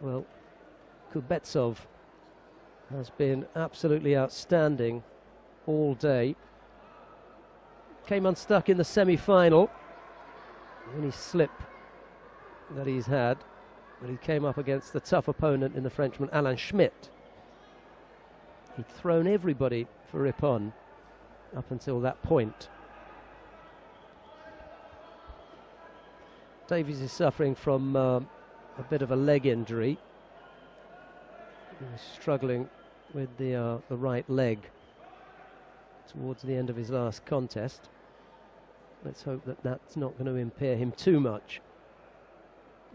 Well, KHUBETSOV has been absolutely outstanding all day. Came unstuck in the semi-final. The only slip that he's had, but he came up against the tough opponent in the Frenchman Alain Schmidt. He'd thrown everybody for Rippon up until that point. Davies is suffering from a bit of a leg injury. He was struggling with the right leg towards the end of his last contest. Let's hope that that's not going to impair him too much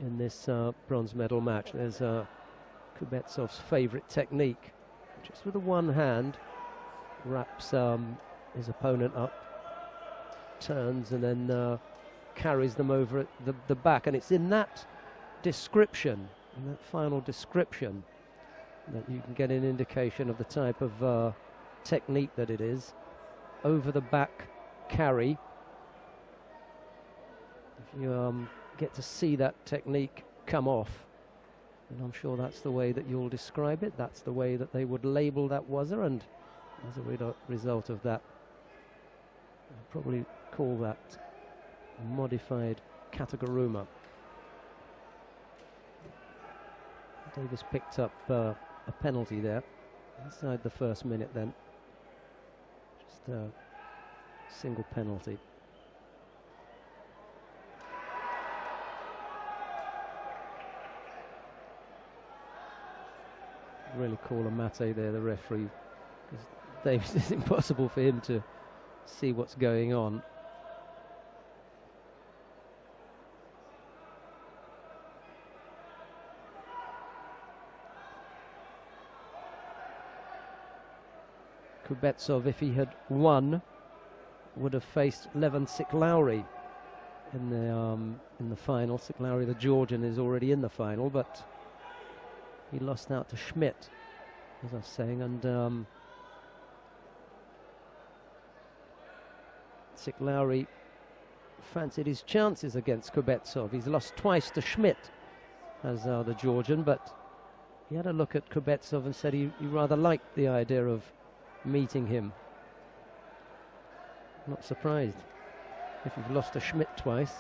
in this bronze medal match. There's KHUBETSOV's favourite technique. Just with the one hand, wraps his opponent up, turns and then carries them over the back. And it's in that description, in that final description, that you can get an indication of the type of technique that it is. Over the back carry. If you get to see that technique come off, and I'm sure that's the way that you'll describe it. That's the way that they would label that waza, and as a result of that, I'll probably call that a modified Kataguruma. Davis picked up a penalty there inside the first minute then. Just a single penalty. Really call a mate there, the referee, because Davis, it's impossible for him to see what's going on. KHUBETSOV, if he had won, would have faced Levon Siklauri in the final. Siklauri, the Georgian, is already in the final, but he lost out to Schmidt, as I was saying, and Siklauri fancied his chances against KHUBETSOV. He's lost twice to Schmidt, as the Georgian, but he had a look at KHUBETSOV and said he rather liked the idea of meeting him. Not surprised if you've lost to Schmidt twice.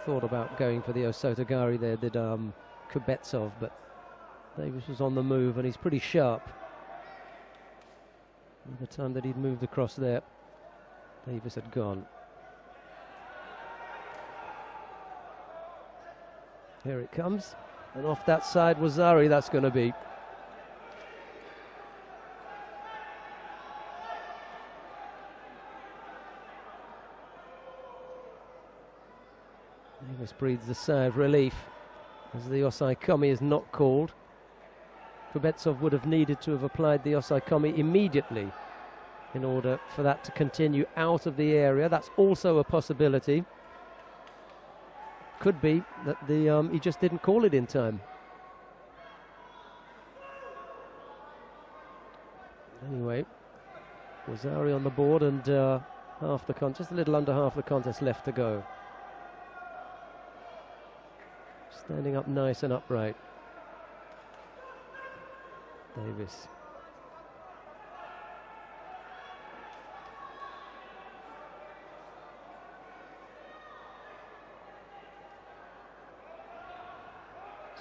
Thought about going for the Osotogari there, did KHUBETSOV, but Davis was on the move and he's pretty sharp. By the time that he'd moved across there, Davis had gone. Here it comes, and off that side was Zari, that's going to be. Davis breathes a sigh of relief as the Osai Komi is not called. KHUBETSOV would have needed to have applied the Osai Komi immediately in order for that to continue out of the area. That's also a possibility. Could be that he just didn't call it in time. Anyway, Wazari on the board, and half the just a little under half the contest left to go. Standing up nice and upright, Davis.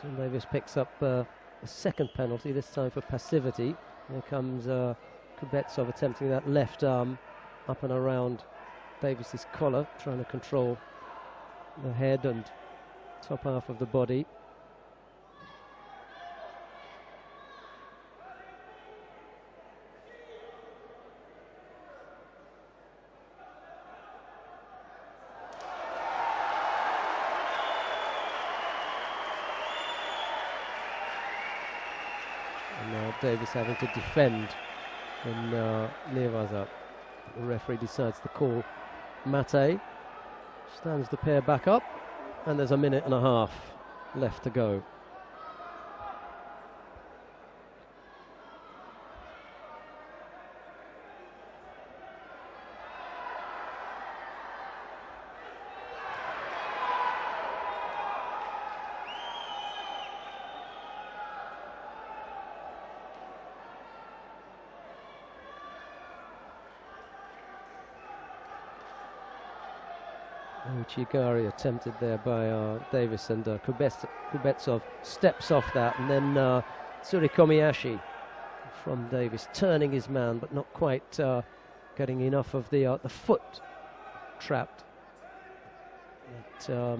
So Davis picks up a second penalty, this time for passivity. Here comes KHUBETSOV attempting that left arm up and around Davis's collar, trying to control the head and top half of the body. And now Davis having to defend in Nevaza. The referee decides to call mate. Stands the pair back up, and there's a minute and a half left to go. Uchigari attempted there by Davis, and KHUBETSOV steps off that, and then Tsurikomiyashi from Davis turning his man, but not quite getting enough of the foot trapped. The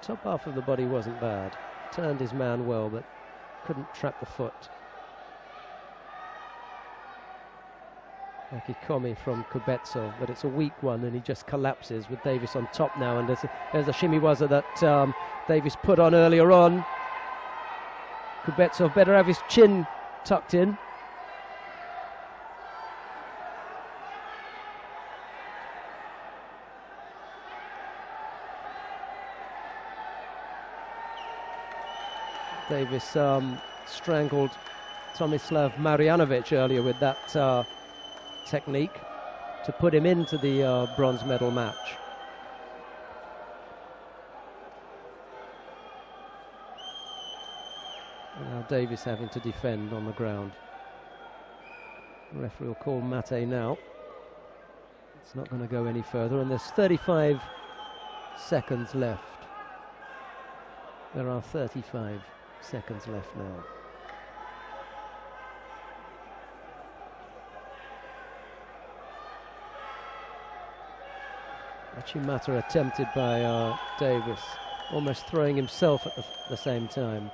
top half of the body wasn't bad. Turned his man well, but couldn't trap the foot. Akikomi from KHUBETSOV, but it's a weak one, and he just collapses with Davis on top now. And there's a shimiwaza that Davis put on earlier on. KHUBETSOV better have his chin tucked in. Davis strangled Tomislav Marjanovic earlier with that technique to put him into the bronze medal match. Now Davis having to defend on the ground. The referee will call mate now. It's not going to go any further, and there's 35 seconds left. There are 35 seconds left now. Achimata attempted by Davis, almost throwing himself at the same time.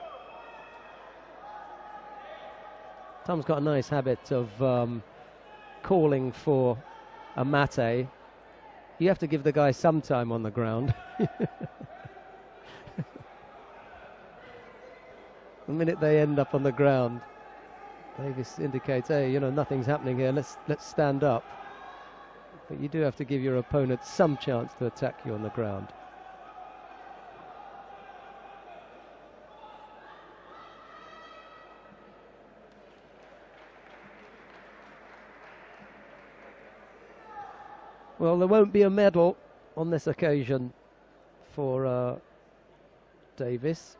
Tom's got a nice habit of calling for a mate. You have to give the guy some time on the ground. The minute they end up on the ground, Davis indicates, hey, you know, nothing's happening here, let's stand up. But you do have to give your opponent some chance to attack you on the ground. Well, there won't be a medal on this occasion for Davis.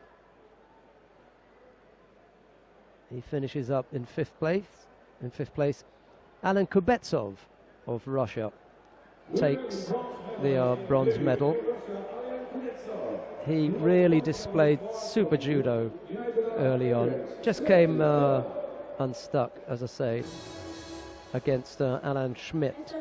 He finishes up in fifth place. Alan KHUBETSOV of Russia takes the bronze medal. He really displayed super judo early on. Just came unstuck, as I say, against Alan Schmidt.